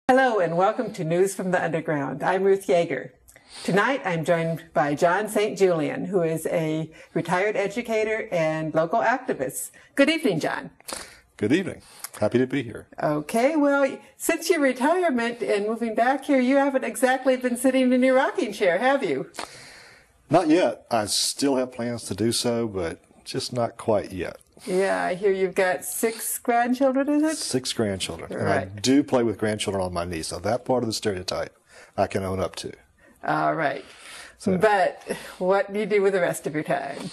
Hello and welcome to News from the Underground. I'm Ruth Yeager. Tonight I'm joined by John St. Julien, who is a retired educator and local activist. Good evening, John. Good evening. Happy to be here. Okay, well, since your retirement and moving back here, you haven't exactly been sitting in your rocking chair, have you? Not yet. I still have plans to do so, but just not quite yet. Yeah, I hear you've got 6 grandchildren, is it? 6 grandchildren. Right. And I do play with grandchildren on my knee, so that part of the stereotype I can own up to. All right. But what do you do with the rest of your time?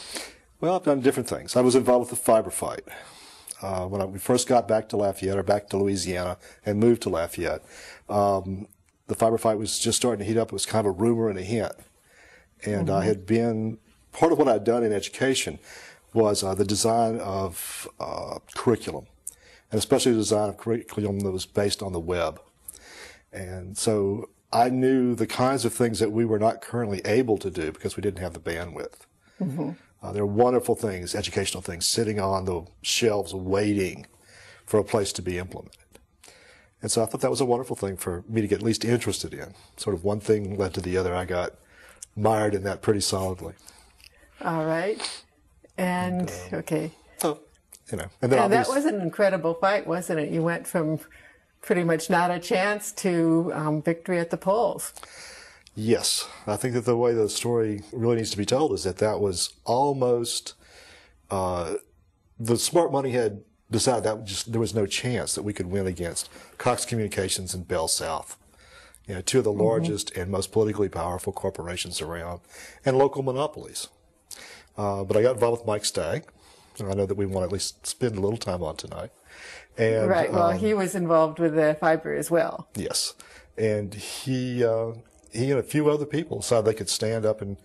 Well, I've done different things. I was involved with the fiber fight. When we first got back to Lafayette, or back to Louisiana, and moved to Lafayette, the fiber fight was just starting to heat up. It was kind of a rumor and a hint. And I had been, part of what I'd done in education was the design of curriculum, and especially the design of curriculum that was based on the web. And so I knew the kinds of things that we were not currently able to do because we didn't have the bandwidth. There are wonderful things, educational things, sitting on the shelves waiting for a place to be implemented. And so I thought that was a wonderful thing for me to get at least interested in. Sort of one thing led to the other. I got mired in that pretty solidly. All right. And okay. So, you know, and then and that was an incredible fight, wasn't it? You went from pretty much not a chance to victory at the polls. Yes. I think that the way the story really needs to be told is that that was almost, the smart money had decided that there was no chance that we could win against Cox Communications and Bell South. You know, 2 of the largest and most politically powerful corporations around, and local monopolies. But I got involved with Mike Stagg, and I know that we want to at least spend a little time on tonight. And, right. Well, he was involved with the fiber as well. Yes. And he and a few other people decided they could stand up and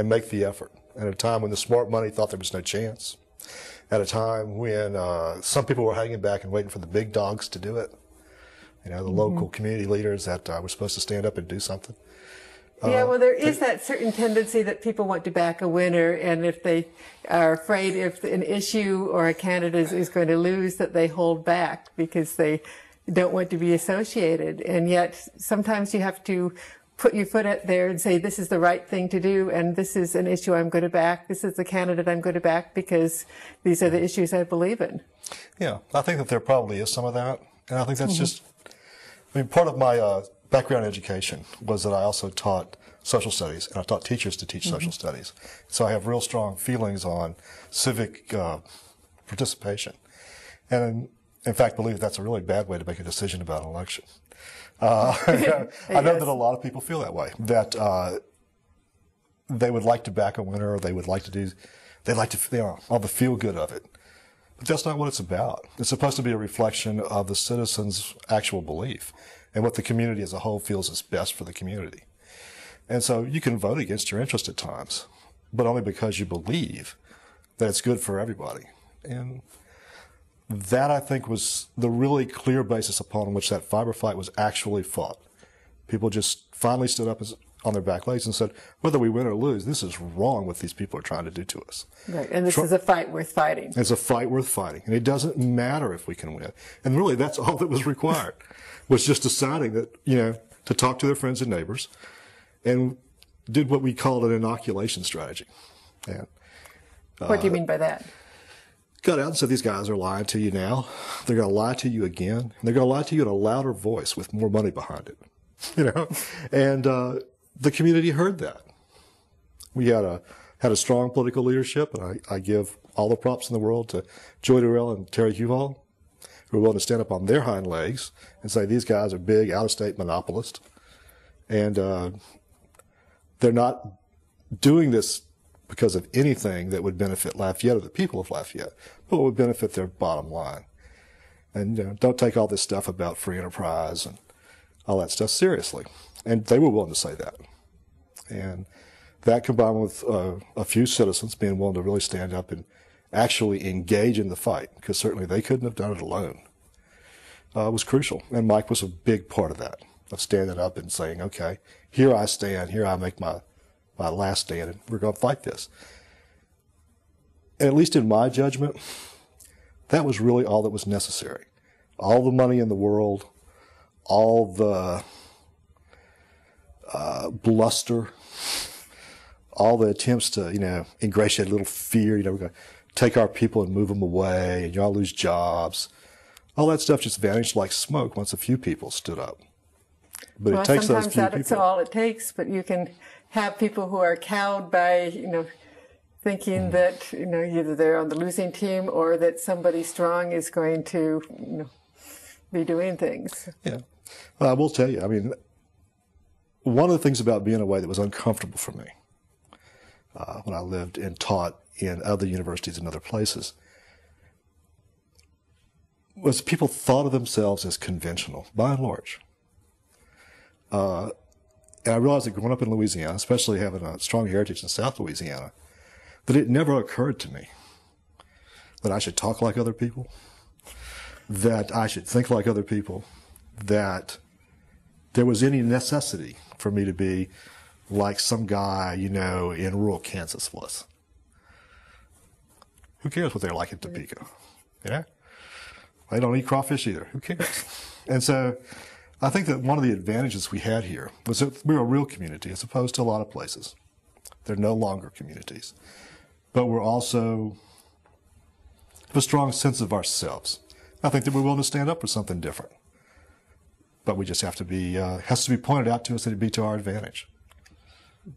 make the effort at a time when the smart money thought there was no chance, at a time when some people were hanging back and waiting for the big dogs to do it. You know, the local community leaders that were supposed to stand up and do something. Yeah, well, there is that certain tendency that people want to back a winner, and if they are afraid if an issue or a candidate is going to lose, that they hold back because they don't want to be associated. And yet, sometimes you have to put your foot out there and say, this is the right thing to do, and this is an issue I'm going to back. This is the candidate I'm going to back because these are the issues I believe in. Yeah, I think that there probably is some of that, and I think that's just, I mean, part of my background education was that I also taught social studies, and I taught teachers to teach social studies. So I have real strong feelings on civic participation. And in fact, believe that's a really bad way to make a decision about an election. I know that a lot of people feel that way, that they would like to back a winner, or they would like to do, they like to, you know, all the feel good of it. But that's not what it's about. It's supposed to be a reflection of the citizens' actual belief and what the community as a whole feels is best for the community. And so you can vote against your interest at times, but only because you believe that it's good for everybody. And that, I think, was the really clear basis upon which that fiber fight was actually fought. People just finally stood up on their back legs and said, whether we win or lose, this is wrong what these people are trying to do to us. Right, and this is a fight worth fighting. It's a fight worth fighting, and it doesn't matter if we can win. And really, that's all that was required, was just deciding that, you know, to talk to their friends and neighbors, and did what we called an inoculation strategy. And, what do you mean by that? Got out and said, these guys are lying to you now. They're going to lie to you again. And they're going to lie to you in a louder voice with more money behind it. You know? And the community heard that. We had a strong political leadership, and I give all the props in the world to Joy Durrell and Terry Huval, who were willing to stand up on their hind legs and say these guys are big, out-of-state monopolists. And they're not doing this because of anything that would benefit Lafayette or the people of Lafayette, but would benefit their bottom line. And you know, don't take all this stuff about free enterprise and all that stuff seriously. And they were willing to say that. And that, combined with a few citizens being willing to really stand up and actually engage in the fight, because certainly they couldn't have done it alone, was crucial. And Mike was a big part of that, of standing up and saying, okay, here I stand, here I make my last stand, and we're going to fight this. And at least in my judgment, that was really all that was necessary. All the money in the world, all the bluster, all the attempts to, ingratiate a little fear, we're going to take our people and move them away, and y'all lose jobs. All that stuff just vanished like smoke once a few people stood up. But it takes those few people. Sometimes that's all it takes, but you can have people who are cowed by, thinking that, either they're on the losing team or that somebody strong is going to, be doing things. Yeah. Well, I will tell you, one of the things about being away that was uncomfortable for me when I lived and taught in other universities and other places was people thought of themselves as conventional, by and large. And I realized that growing up in Louisiana, especially having a strong heritage in South Louisiana, that it never occurred to me that I should talk like other people, that I should think like other people, that there was any necessity for me to be like some guy, in rural Kansas was. Who cares what they're like in Topeka? Yeah? They don't eat crawfish either. Who cares? And so I think that one of the advantages we had here was that we're a real community as opposed to a lot of places. They're no longer communities. But we're also have a strong sense of ourselves. I think that we're willing to stand up for something different. But we just have to be, has to be pointed out to us that it'd be to our advantage.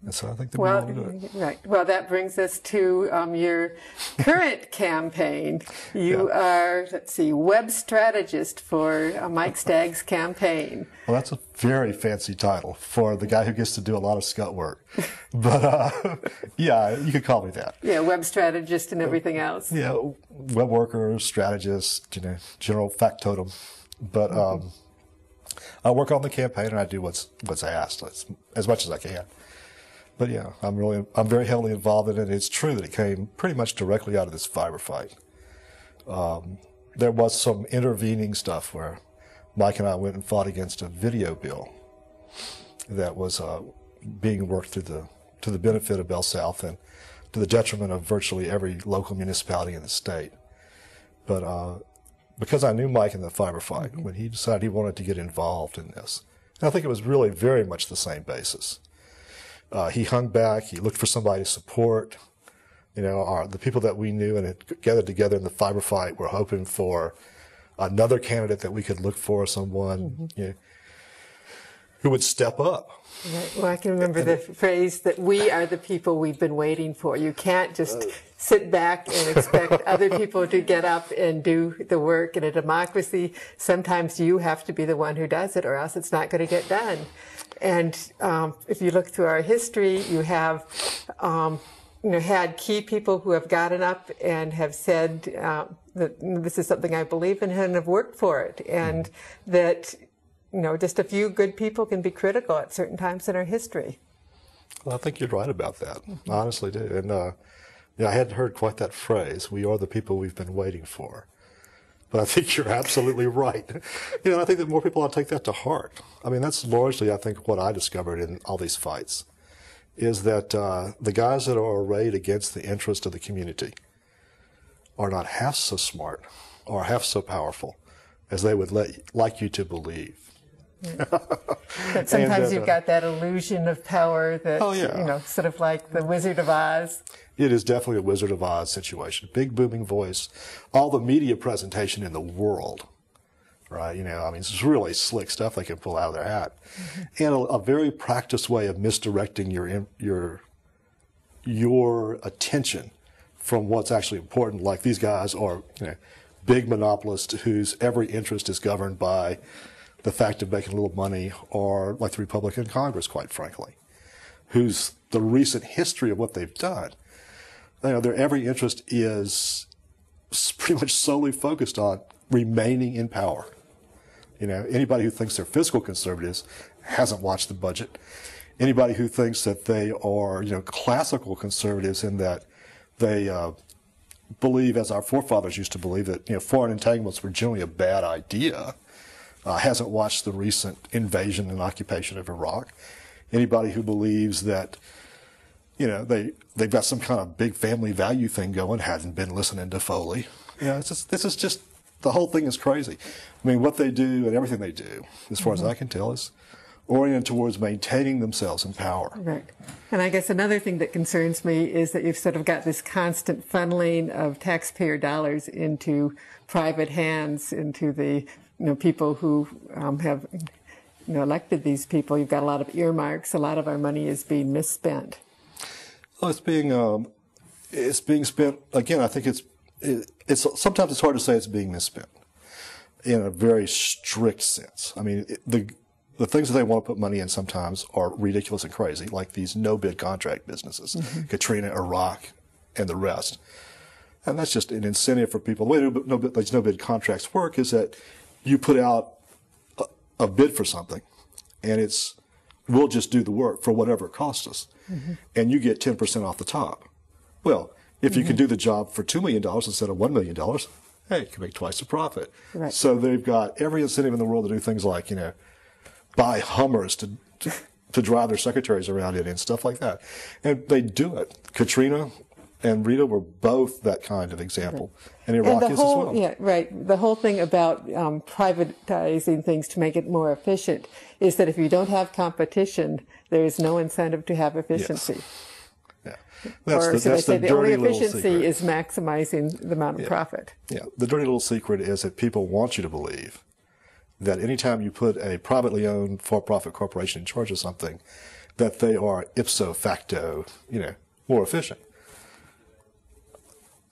And so I think that we want to do it. Right. Well, that brings us to your current campaign. You are, web strategist for Mike Stagg's campaign. Well, that's a very fancy title for the guy who gets to do a lot of scut work. But, yeah, you could call me that. Yeah, web strategist and everything else. Yeah, web worker, strategist, general factotum. But I work on the campaign and I do what's asked as much as I can. But yeah, I'm very heavily involved in it. It's true that it came pretty much directly out of this fiber fight. There was some intervening stuff where Mike and I went and fought against a video bill that was being worked through to the benefit of Bell South and to the detriment of virtually every local municipality in the state. But because I knew Mike in the fiber fight, when he decided he wanted to get involved in this, and I think it was really very much the same basis. He hung back. He looked for somebody to support. The people that we knew and had gathered together in the fiber fight were hoping for another candidate that we could look for, someone who would step up. Right. Well, I can remember the phrase that we are the people we've been waiting for. You can't just sit back and expect other people to get up and do the work. In a democracy, sometimes you have to be the one who does it, or else it's not going to get done. And if you look through our history, you have had key people who have gotten up and have said that this is something I believe in and have worked for it, and that just a few good people can be critical at certain times in our history. Well, I think you're right about that. I honestly do. And I hadn't heard quite that phrase, we are the people we've been waiting for. But I think you're absolutely right. I think that more people ought to take that to heart. That's largely, I think, what I discovered in all these fights, is that the guys that are arrayed against the interest of the community are not half so smart or half so powerful as they would like you to believe. But sometimes you've got that illusion of power that, sort of like the Wizard of Oz. It is definitely a Wizard of Oz situation. Big booming voice, all the media presentation in the world, right? It's really slick stuff they can pull out of their hat. And a very practiced way of misdirecting your attention from what's actually important. Like these guys are, big monopolists whose every interest is governed by the fact of making a little money, or like the Republican Congress, quite frankly, whose the recent history of what they've done, their every interest is pretty much solely focused on remaining in power. Anybody who thinks they're fiscal conservatives hasn't watched the budget. Anybody who thinks that they are, classical conservatives in that they believe, as our forefathers used to believe, that, foreign entanglements were generally a bad idea, hasn't watched the recent invasion and occupation of Iraq. Anybody who believes that, they've got some kind of big family value thing going hasn't been listening to Foley. This is just The whole thing is crazy. I mean, what they do and everything they do, as far as I can tell, is oriented towards maintaining themselves in power. Right. And I guess another thing that concerns me is that you've sort of got this constant funneling of taxpayer dollars into private hands, into the people who have elected these people. You've got a lot of earmarks. A lot of our money is being misspent. Well, it's being spent again. I think it's sometimes it's hard to say it's being misspent in a very strict sense. I mean, the things that they want to put money in sometimes are ridiculous and crazy, like these no-bid contract businesses, Katrina, Iraq, and the rest. And that's just an incentive for people. The way these no-bid contracts work is that you put out a bid for something, and we'll just do the work for whatever it costs us, and you get 10% off the top. Well, if you can do the job for $2 million instead of $1 million, hey, you can make twice the profit. Right. So they've got every incentive in the world to do things like, buy Hummers to drive their secretaries around in and stuff like that. And they do it. Katrina and Rita were both that kind of example. And Iraq is as well. Yeah, right. The whole thing about privatizing things to make it more efficient is that if you don't have competition, there is no incentive to have efficiency. Yes. Yeah. The only efficiency is maximizing the amount of profit. Yeah. The dirty little secret is that people want you to believe that anytime you put a privately owned for-profit corporation in charge of something, that they are ipso facto, more efficient.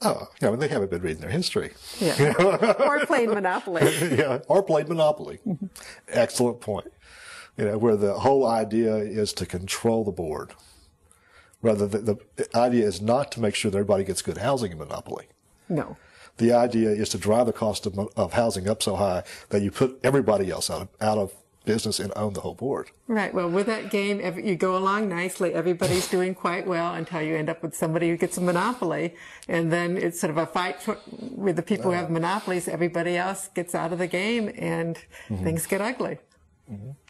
Oh, they haven't been reading their history. Yeah. Or played Monopoly. Yeah, or played Monopoly. Excellent point. Where the whole idea is to control the board. Rather, the idea is not to make sure that everybody gets good housing in Monopoly. No. The idea is to drive the cost of housing up so high that you put everybody else out of business and own the whole board. Right. Well, with that game, you go along nicely. Everybody's doing quite well until you end up with somebody who gets a monopoly. And then it's sort of a fight with the people who have monopolies. Everybody else gets out of the game and things get ugly.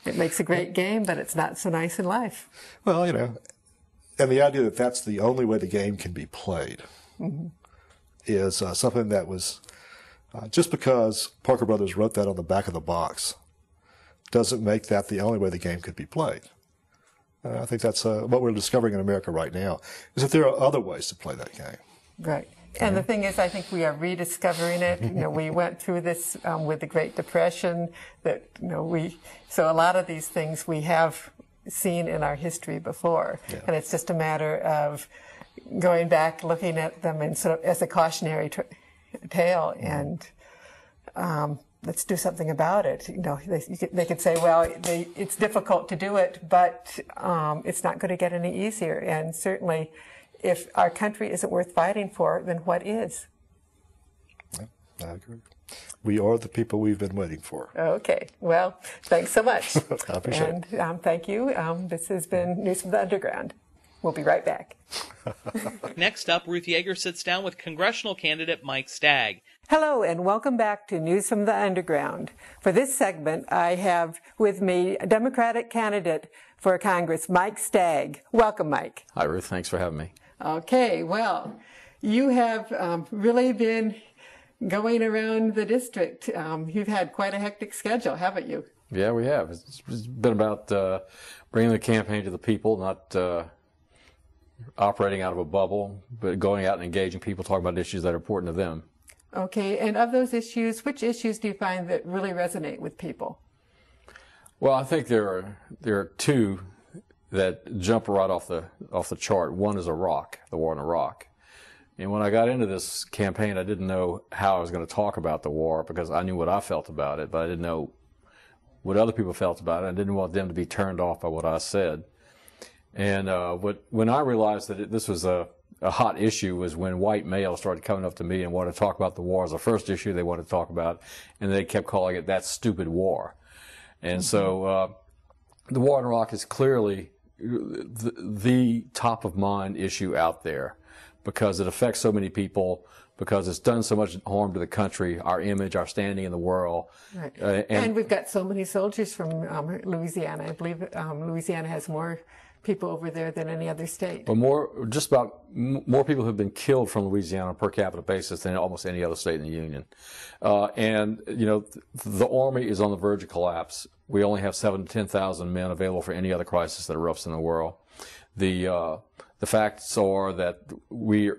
It makes a great game, but it's not so nice in life. Well, and the idea that that's the only way the game can be played is something that was, just because Parker Brothers wrote that on the back of the box, doesn't make that the only way the game could be played. I think that's what we're discovering in America right now, is that there are other ways to play that game. Right. And the thing is, I think we are rediscovering it. We went through this with the Great Depression, so a lot of these things we have seen in our history before. Yeah. And it's just a matter of going back, looking at them in sort of as a cautionary tale, and let's do something about it. They could say, well, it's difficult to do it, but it's not going to get any easier. And certainly, if our country isn't worth fighting for, then what is? Yeah, I agree. We are the people we've been waiting for. Okay. Well, thanks so much. I appreciate it. And thank you. This has been News from the Underground. We'll be right back. Next up, Ruth Yeager sits down with congressional candidate Mike Stagg. Hello, and welcome back to News from the Underground. For this segment, I have with me a Democratic candidate for Congress, Mike Stagg. Welcome, Mike. Hi, Ruth. Thanks for having me. Okay. Well, you have really been going around the district. You've had quite a hectic schedule, haven't you? Yeah, we have. It's been about bringing the campaign to the people, not operating out of a bubble, but going out and engaging people, talking about issues that are important to them. Okay, and of those issues, which issues do you find that really resonate with people? Well, I think there are two that jump right off the chart. One is Iraq, the war in Iraq. And when I got into this campaign, I didn't know how I was going to talk about the war, because I knew what I felt about it, but I didn't know what other people felt about it. I didn't want them to be turned off by what I said. And when I realized that this was a hot issue was when white males started coming up to me and wanted to talk about the war as the first issue they wanted to talk about, and they kept calling it that stupid war. And so the war in Iraq is clearly the top of mind issue out there, because it affects so many people, because it's done so much harm to the country, our image, our standing in the world. Right. And we've got so many soldiers from Louisiana. I believe Louisiana has more people over there than any other state. Well, more people have been killed from Louisiana on a per capita basis than almost any other state in the Union. And, you know, the Army is on the verge of collapse. We only have 7,000 to 10,000 men available for any other crisis that erupts in the world. The facts are that we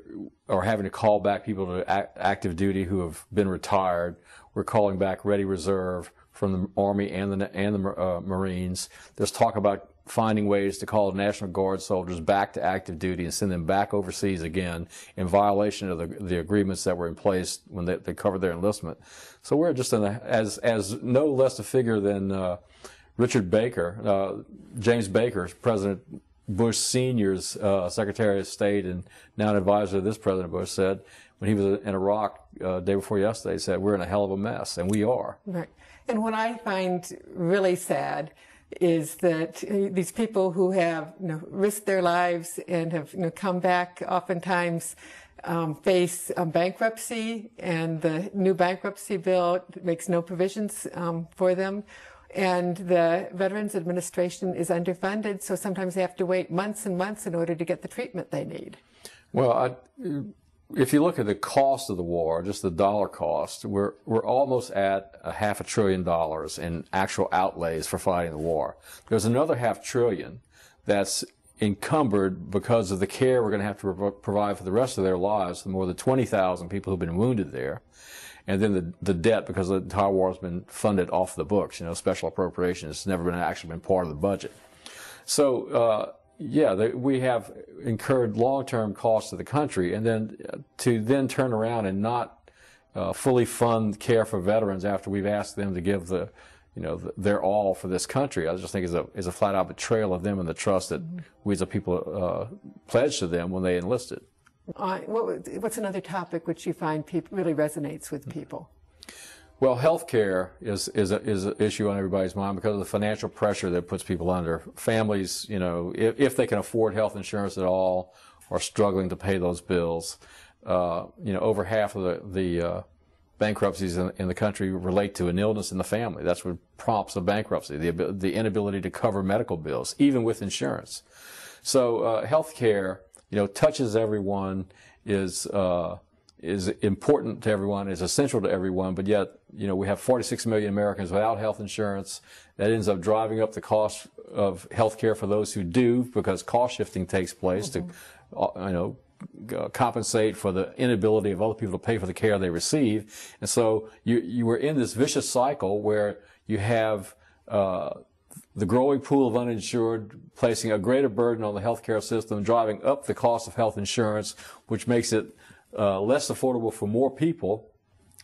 are having to call back people to active duty who have been retired. We're calling back ready reserve from the Army and the Marines. There's talk about finding ways to call National Guard soldiers back to active duty and send them back overseas again in violation of the agreements that were in place when they covered their enlistment. So we're just as no less a figure than Richard Baker, James Baker, President Bush Sr.'s Secretary of State and now an advisor to this President Bush, said when he was in Iraq day before yesterday, he said, we're in a hell of a mess, and we are. Right. And what I find really sad is that these people who have risked their lives and have come back oftentimes face bankruptcy, and the new bankruptcy bill makes no provisions for them. And the Veterans Administration is underfunded, so sometimes they have to wait months and months in order to get the treatment they need. Well, if you look at the cost of the war, just the dollar cost, we're almost at $500 billion in actual outlays for fighting the war. There's another $500 billion that's encumbered because of the care we're going to have to provide for the rest of their lives, the more than 20,000 people who've been wounded there. And then the debt, because the entire war has been funded off the books, special appropriation. It's never actually been part of the budget. So, we have incurred long-term costs to the country, and then to turn around and not fully fund care for veterans after we've asked them to give their all for this country, I just think is a flat-out betrayal of them and the trust that we as a people pledged to them when they enlisted. What's another topic which you find really resonates with people? Well, health care is an issue on everybody's mind because of the financial pressure that puts people under. Families, if they can afford health insurance at all, are struggling to pay those bills. Over half of the bankruptcies in the country relate to an illness in the family. That's what prompts a bankruptcy, the inability to cover medical bills, even with insurance. So health care, touches everyone, is important to everyone, is essential to everyone, but yet, we have 46 million Americans without health insurance. That ends up driving up the cost of health care for those who do, because cost shifting takes place to, compensate for the inability of other people to pay for the care they receive. And so you were in this vicious cycle where you have the growing pool of uninsured placing a greater burden on the healthcare system, driving up the cost of health insurance, which makes it less affordable for more people.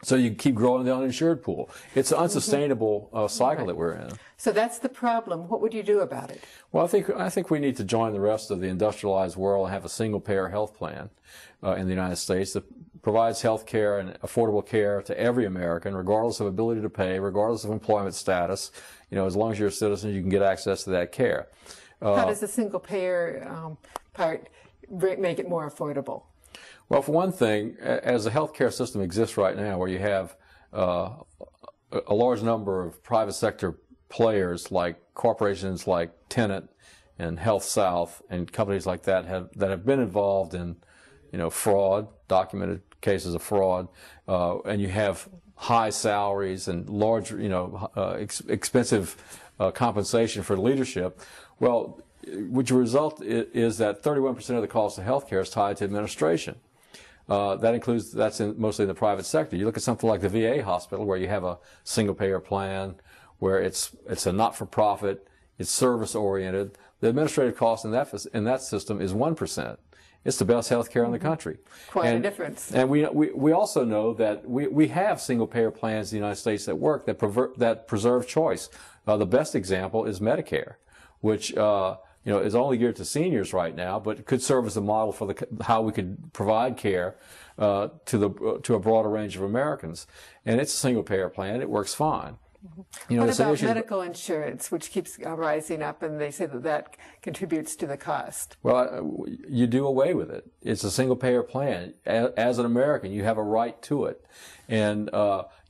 So you keep growing the uninsured pool. It's an unsustainable cycle that we're in. So that's the problem. What would you do about it? Well, I think we need to join the rest of the industrialized world and have a single-payer health plan in the United States that provides health care and affordable care to every American, regardless of ability to pay, regardless of employment status. As long as you're a citizen, you can get access to that care. How does the single-payer part make it more affordable? Well, for one thing, as the healthcare system exists right now, where you have a large number of private sector players like corporations like Tenet and HealthSouth and companies like that have been involved in, fraud, documented cases of fraud, and you have high salaries and large, expensive compensation for leadership. Well, which result is that 31% of the cost of healthcare is tied to administration. That's mostly in the private sector. You look at something like the VA hospital, where you have a single payer plan, where it's a not-for-profit, it's service-oriented. The administrative cost in that system is 1%. It's the best health care in the country. Quite a difference. And we also know that we have single payer plans in the United States that work, that preserve choice. The best example is Medicare, which is only geared to seniors right now, but it could serve as a model for how we could provide care to a broader range of Americans. And it's a single payer plan. It works fine. What about medical insurance, which keeps rising up, and they say that contributes to the cost? Well, you do away with it. It's a single payer plan. As an American, you have a right to it. And,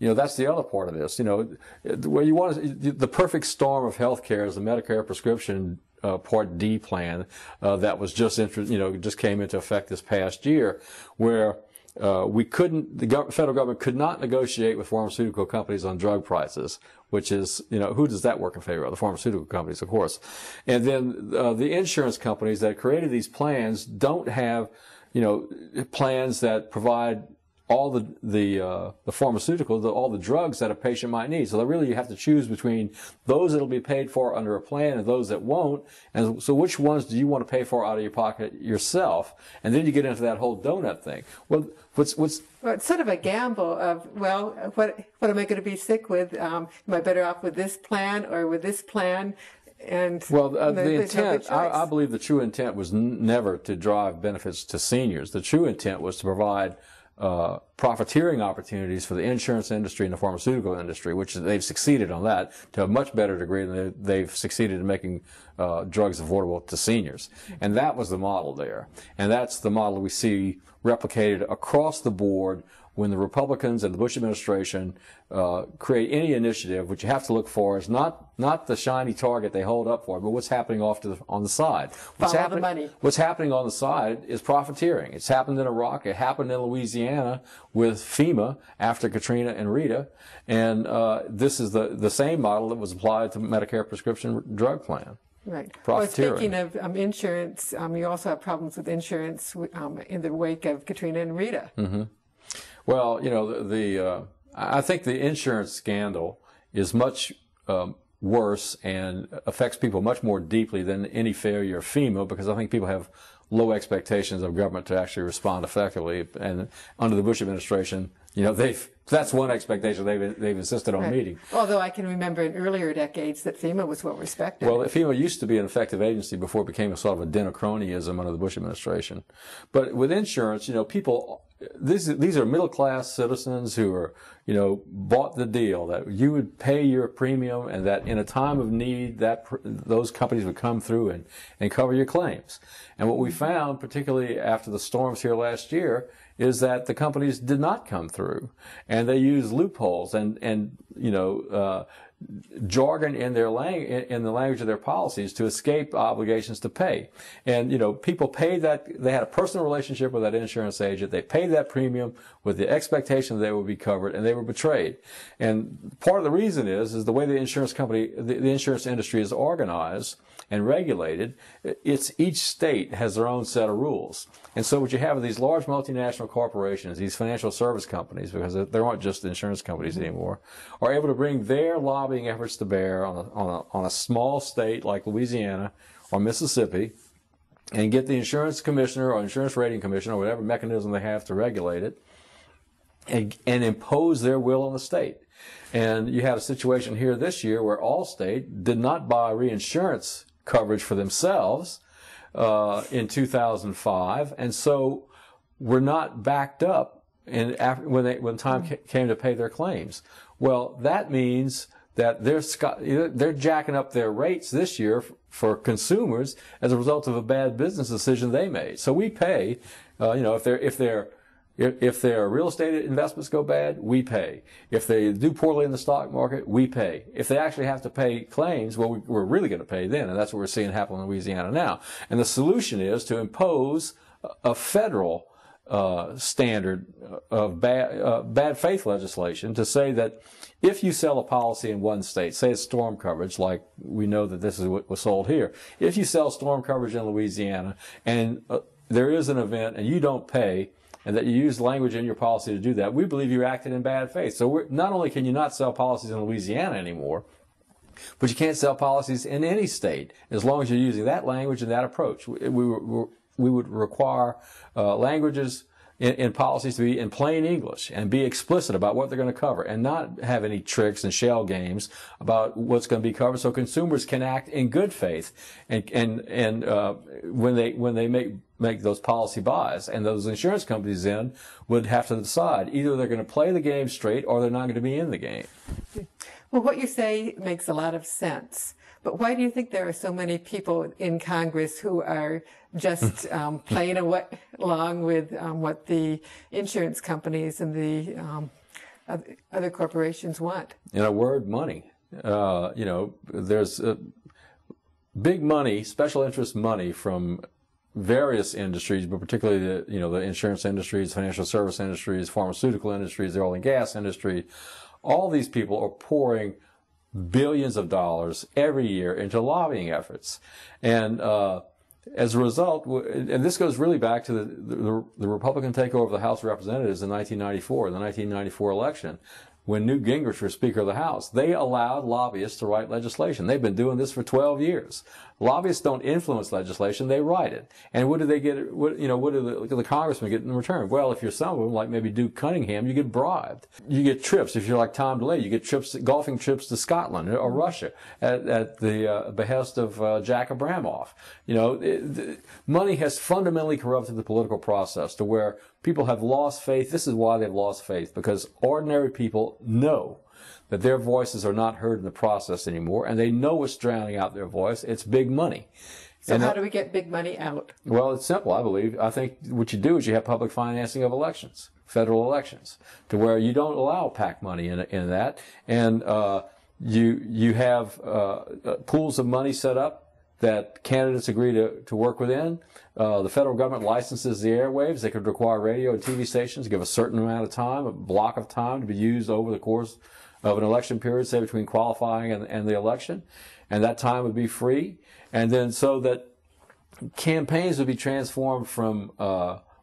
that's the other part of this. Where you want the perfect storm of health care is the Medicare prescription Part D plan that was just just came into effect this past year, where the federal government could not negotiate with pharmaceutical companies on drug prices, which is, who does that work in favor of? The pharmaceutical companies, of course. And then the insurance companies that created these plans don't have, plans that provide all the pharmaceuticals, all the drugs that a patient might need. So really you have to choose between those that will be paid for under a plan and those that won't. And so which ones do you want to pay for out of your pocket yourself? And then you get into that whole donut thing. Well, Well, it's sort of a gamble of, what am I going to be sick with? Am I better off with this plan or with this plan? And the intent, I believe the true intent was never to drive benefits to seniors. The true intent was to provide profiteering opportunities for the insurance industry and the pharmaceutical industry, which they've succeeded on that to a much better degree than they've succeeded in making drugs affordable to seniors. And that was the model there. And that's the model we see replicated across the board when the Republicans and the Bush administration create any initiative. What you have to look for is not the shiny target they hold up for, but what's happening on the side. Follow the money. What's happening on the side is profiteering. It's happened in Iraq. It happened in Louisiana with FEMA after Katrina and Rita. And this is the same model that was applied to Medicare prescription drug plan. Right. Profiteering. Well, speaking of insurance, you also have problems with insurance in the wake of Katrina and Rita. Mm-hmm. Well, I think the insurance scandal is much worse and affects people much more deeply than any failure of FEMA, because I think people have low expectations of government to actually respond effectively. And under the Bush administration, that's one expectation they've insisted on meeting. Although I can remember in earlier decades that FEMA was well respected. Well, FEMA used to be an effective agency before it became a sort of a denocronyism under the Bush administration. But with insurance, people, these are middle-class citizens who are, bought the deal that you would pay your premium and that in a time of need that those companies would come through and cover your claims. And what we found, particularly after the storms here last year, is that the companies did not come through, and they used loopholes and jargon in the language of their policies to escape obligations to pay. And people paid that. They had a personal relationship with that insurance agent. They paid that premium with the expectation that they would be covered, and they were betrayed. And part of the reason is the way the insurance industry is organized and regulated. Each state has their own set of rules. And so what you have are these large multinational corporations, these financial service companies, because there aren't just insurance companies anymore, are able to bring their lobbying efforts to bear on a small state like Louisiana or Mississippi, and get the insurance commissioner or insurance rating commissioner or whatever mechanism they have to regulate it, and impose their will on the state. And you had a situation here this year where Allstate did not buy reinsurance coverage for themselves in 2005, and so were not backed up when time came to pay their claims. Well, that means that they're jacking up their rates this year for consumers as a result of a bad business decision they made. So we pay, if their real estate investments go bad, we pay. If they do poorly in the stock market, we pay. If they actually have to pay claims, well, we're really going to pay then, and that's what we're seeing happen in Louisiana now. And the solution is to impose a federal standard of bad faith legislation to say that if you sell a policy in one state, say it's storm coverage, like we know that this is what was sold here, if you sell storm coverage in Louisiana and there is an event and you don't pay, and that you use language in your policy to do that, we believe you're acting in bad faith. So not only can you not sell policies in Louisiana anymore, but you can't sell policies in any state as long as you're using that language and that approach. We would require languages in policies to be in plain English and be explicit about what they're going to cover, and not have any tricks and shell games about what's going to be covered, so consumers can act in good faith and when they make those policy buys. And those insurance companies then would have to decide either they're going to play the game straight or they're not going to be in the game. Well, what you say makes a lot of sense. But why do you think there are so many people in Congress who are just playing along with what the insurance companies and the other corporations want? In a word, money. There's big money, special interest money from various industries, but particularly the insurance industries, financial service industries, pharmaceutical industries, the oil and gas industry. All these people are pouring billions of dollars every year into lobbying efforts. And as a result, and this goes really back to the Republican takeover of the House of Representatives in 1994, the 1994 election, when Newt Gingrich was Speaker of the House. They allowed lobbyists to write legislation. They've been doing this for 12 years. Lobbyists don't influence legislation, they write it. And what do they get, what do the congressmen get in return? Well, if you're some of them, like maybe Duke Cunningham, you get bribed. You get trips. If you're like Tom DeLay, you get trips, golfing trips to Scotland or Russia at the behest of Jack Abramoff. Money has fundamentally corrupted the political process to where people have lost faith. This is why they've lost faith, because ordinary people know that their voices are not heard in the process anymore, and they know what's drowning out their voice. It's big money. So how do we get big money out? Well, it's simple, I believe. I think what you do is you have public financing of elections, federal elections, to where you don't allow PAC money in that, and you have pools of money set up that candidates agree to work within. The federal government licenses the airwaves. They could require radio and TV stations to give a certain amount of time, a block of time to be used over the course of an election period, say between qualifying and the election. And that time would be free. And then so that campaigns would be transformed from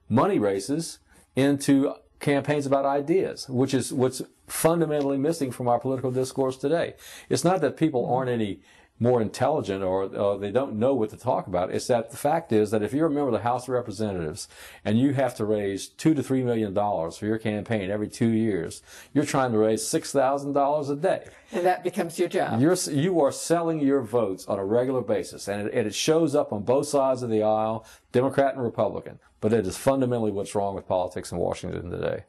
money races into campaigns about ideas, which is what's fundamentally missing from our political discourse today. It's not that people aren't any more intelligent or they don't know what to talk about. It's that the fact is that if you're a member of the House of Representatives and you have to raise $2 to $3 million for your campaign every 2 years, you're trying to raise $6,000 a day. And that becomes your job. You are selling your votes on a regular basis, and it shows up on both sides of the aisle, Democrat and Republican. But it is fundamentally what's wrong with politics in Washington today.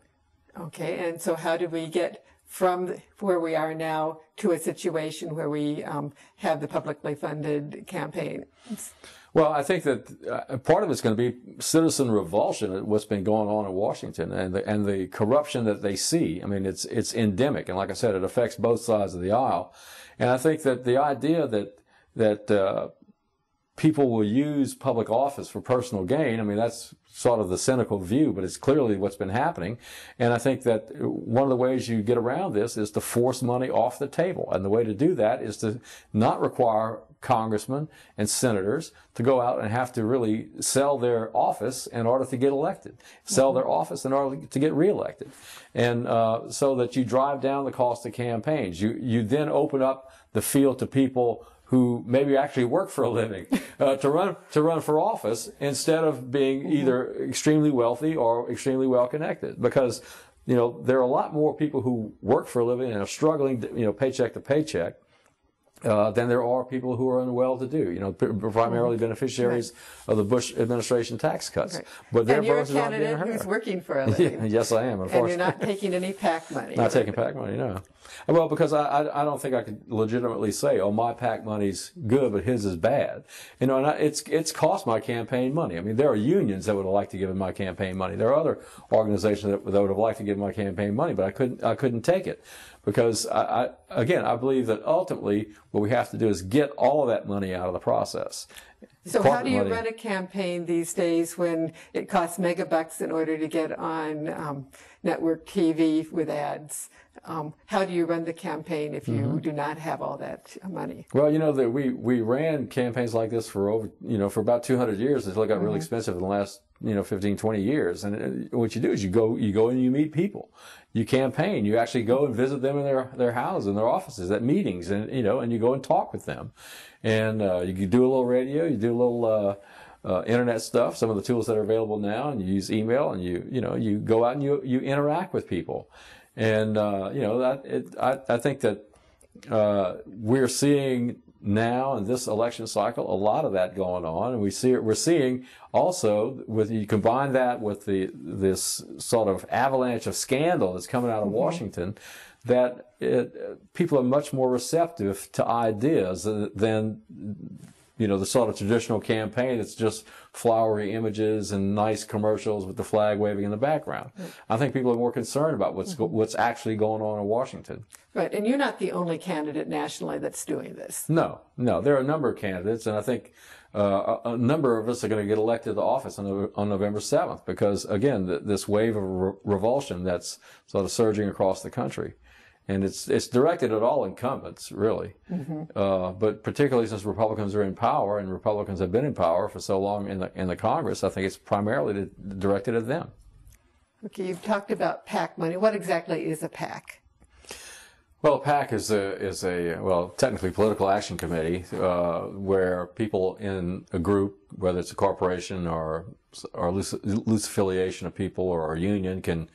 Okay, and so how do we get from where we are now to a situation where we have the publicly funded campaign? Well, I think that part of it's going to be citizen revulsion at what's been going on in Washington and the corruption that they see. I mean, it's endemic, and like I said, it affects both sides of the aisle. And I think that the idea that people will use public office for personal gain, I mean, that's sort of the cynical view, but it's clearly what's been happening. And I think that one of the ways you get around this is to force money off the table. And the way to do that is to not require congressmen and senators to go out and have to really sell their office in order to get elected, sell their office in order to get reelected. And so that you drive down the cost of campaigns. You then open up the field to people who maybe actually work for a living, to run for office instead of being either extremely wealthy or extremely well connected. Because, there are a lot more people who work for a living and are struggling, paycheck to paycheck, than there are people who are well-to-do, primarily beneficiaries of the Bush administration tax cuts. Right. But their and you're a votes are not being candidate heard. who's working for a living. Yes, I am. And you're not taking any PAC money. Not taking PAC money, no. Well, because I don't think I could legitimately say, oh, my PAC money's good, but his is bad. And it's cost my campaign money. I mean, there are unions that would have liked to give my campaign money. There are other organizations that would have liked to give my campaign money, but I couldn't take it. Because, I believe that ultimately what we have to do is get all of that money out of the process. So how do you run a campaign these days when it costs megabucks in order to get on network TV with ads? How do you run the campaign if you do not have all that money? Well, we ran campaigns like this for for about 200 years until it got really expensive in the last 15, 20 years. And what you do is you go and you meet people. You campaign. You actually go and visit them in their houses, in their offices, at meetings, and and you go and talk with them. And you do a little radio, you do a little internet stuff, some of the tools that are available now, and you use email, and you go out and you interact with people. And I think that we're seeing now in this election cycle a lot of that going on, and we're seeing also, with you combine that with this sort of avalanche of scandal that's coming out of Washington, that people are much more receptive to ideas than the sort of traditional campaign that's just flowery images and nice commercials with the flag waving in the background. Right. I think people are more concerned about what's actually going on in Washington. Right, and you're not the only candidate nationally that's doing this. No, there are a number of candidates, and I think a number of us are going to get elected to office on November 7th because, again, this wave of revulsion that's sort of surging across the country. And it's directed at all incumbents, really. But particularly since Republicans are in power, and Republicans have been in power for so long in the Congress, I think it's primarily directed at them. Okay, you've talked about PAC money. What exactly is a PAC? Well, a PAC is a technically political action committee where people in a group, whether it's a corporation or loose affiliation of people or a union, can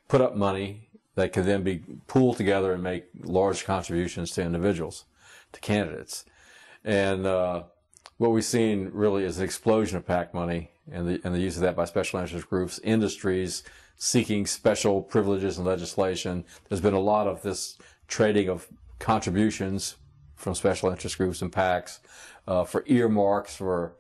put up money that can then be pooled together and make large contributions to individuals, to candidates. And what we've seen really is an explosion of PAC money and the use of that by special interest groups, industries seeking special privileges and legislation. There's been a lot of this trading of contributions from special interest groups and PACs for earmarks, for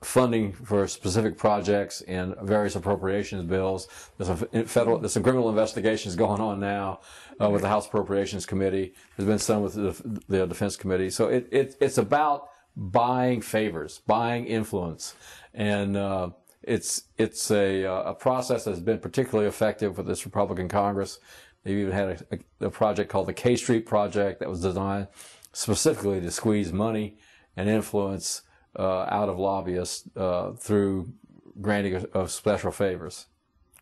funding for specific projects and various appropriations bills. There's some criminal investigations going on now with the House Appropriations Committee. There's been some with the Defense Committee. So it's about buying favors, buying influence, and it's a process that's been particularly effective with this Republican Congress. They've even had a project called the K Street Project that was designed specifically to squeeze money and influence out of lobbyists through granting of special favors.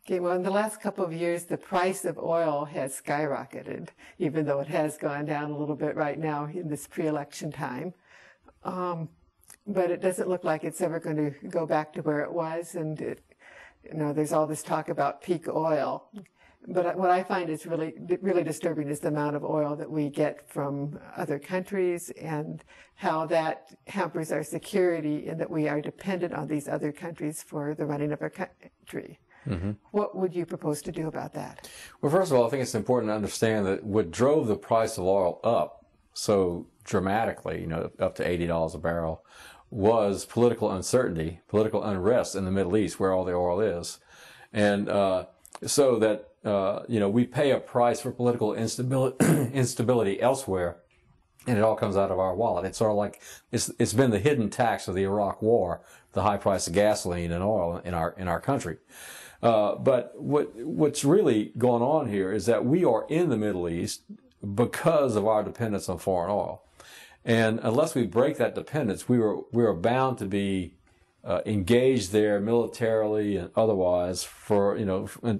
Okay, well, in the last couple of years, the price of oil has skyrocketed, even though it has gone down a little bit right now in this pre-election time. But it doesn't look like it's ever going to go back to where it was. And, there's all this talk about peak oil. But what I find is really, really disturbing is the amount of oil that we get from other countries and how that hampers our security and that we are dependent on these other countries for the running of our country. What would you propose to do about that? Well, first of all, I think it's important to understand that what drove the price of oil up so dramatically, up to $80 a barrel, was political uncertainty, political unrest in the Middle East, where all the oil is. And so that we pay a price for political instability elsewhere, and it all comes out of our wallet. It's sort of like it's been the hidden tax of the Iraq War, the high price of gasoline and oil in our country. But what's really going on here is that we are in the Middle East because of our dependence on foreign oil, and unless we break that dependence, we are bound to be engaged there militarily and otherwise for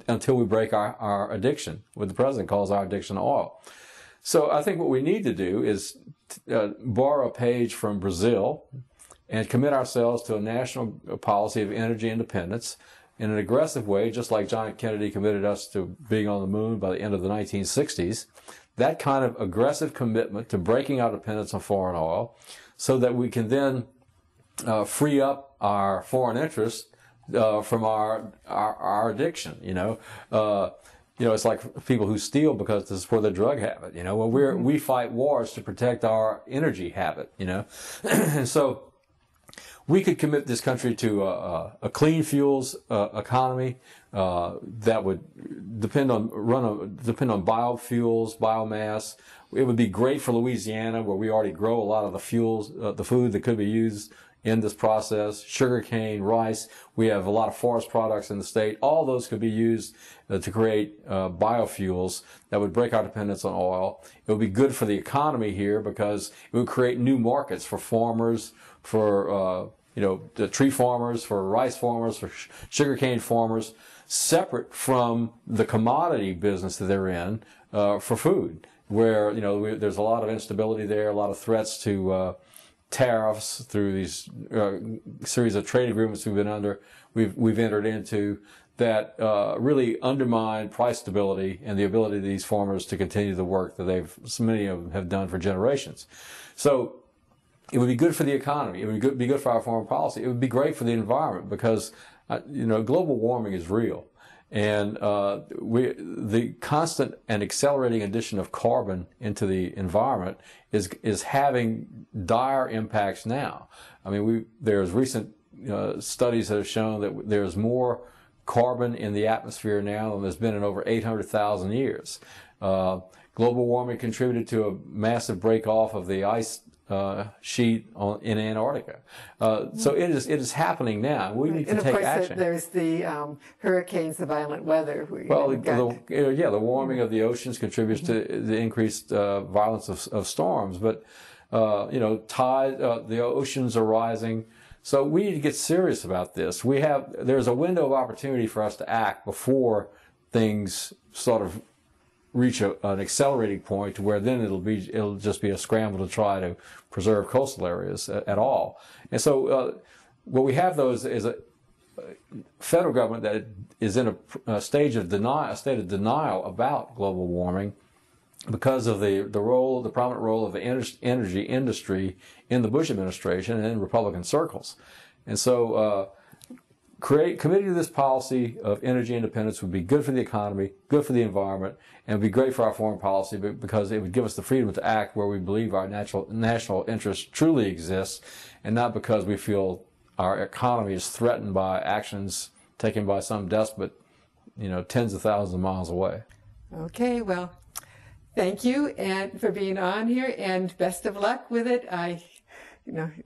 until we break our addiction, what the president calls our addiction to oil. So I think what we need to do is borrow a page from Brazil and commit ourselves to a national policy of energy independence in an aggressive way, just like John Kennedy committed us to being on the moon by the end of the 1960s. That kind of aggressive commitment to breaking our dependence on foreign oil so that we can then free up our foreign interests from our addiction. It's like people who steal because this is where their drug habit. Well, we fight wars to protect our energy habit. And so we could commit this country to a clean fuels economy that would depend on biofuels, biomass. It would be great for Louisiana, where we already grow a lot of the fuels, the food that could be used in this process. Sugarcane, rice. We have a lot of forest products in the state. All those could be used to create biofuels that would break our dependence on oil. It would be good for the economy here because it would create new markets for farmers, for the tree farmers, for rice farmers, for sugarcane farmers, separate from the commodity business that they're in for food, where there's a lot of instability there, a lot of threats to tariffs through these series of trade agreements we've entered into that really undermine price stability and the ability of these farmers to continue the work that so many of them have done for generations. So it would be good for the economy. It would be good for our foreign policy. It would be great for the environment because global warming is real, And the constant and accelerating addition of carbon into the environment is having dire impacts now. I mean, there's recent studies that have shown that there's more carbon in the atmosphere now than there's been in over 800,000 years. Global warming contributed to a massive break off of the ice sheet in Antarctica. So it is happening now. We need to take action. And of course, there's the hurricanes, the violent weather. The warming of the oceans contributes to the increased violence of storms. But the oceans are rising. So we need to get serious about this. There's a window of opportunity for us to act before things sort of reach an accelerating point to where then it'll just be a scramble to try to preserve coastal areas at all. And so what we have though is a federal government that is in a state of denial about global warming because of the prominent role of the energy industry in the Bush administration and in Republican circles. And so committing to this policy of energy independence would be good for the economy, good for the environment, and would be great for our foreign policy because it would give us the freedom to act where we believe our national interest truly exists, and not because we feel our economy is threatened by actions taken by some despot, tens of thousands of miles away. Okay, well, thank you and for being on here, and best of luck with it. I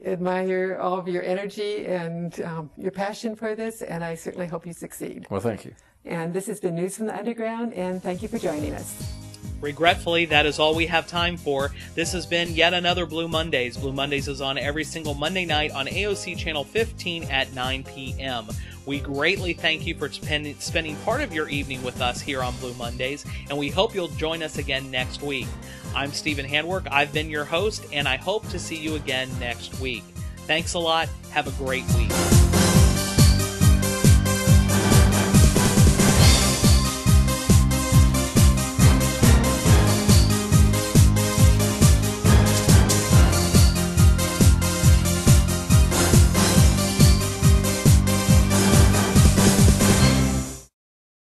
admire all of your energy and your passion for this, and I certainly hope you succeed. Well, thank you. And this has been News from the Underground, and thank you for joining us. Regretfully, that is all we have time for. This has been yet another Blue Mondays. Blue Mondays is on every single Monday night on AOC Channel 15 at 9 p.m. We greatly thank you for spending part of your evening with us here on Blue Mondays, and we hope you'll join us again next week. I'm Stephen Handwerk. I've been your host, and I hope to see you again next week. Thanks a lot. Have a great week.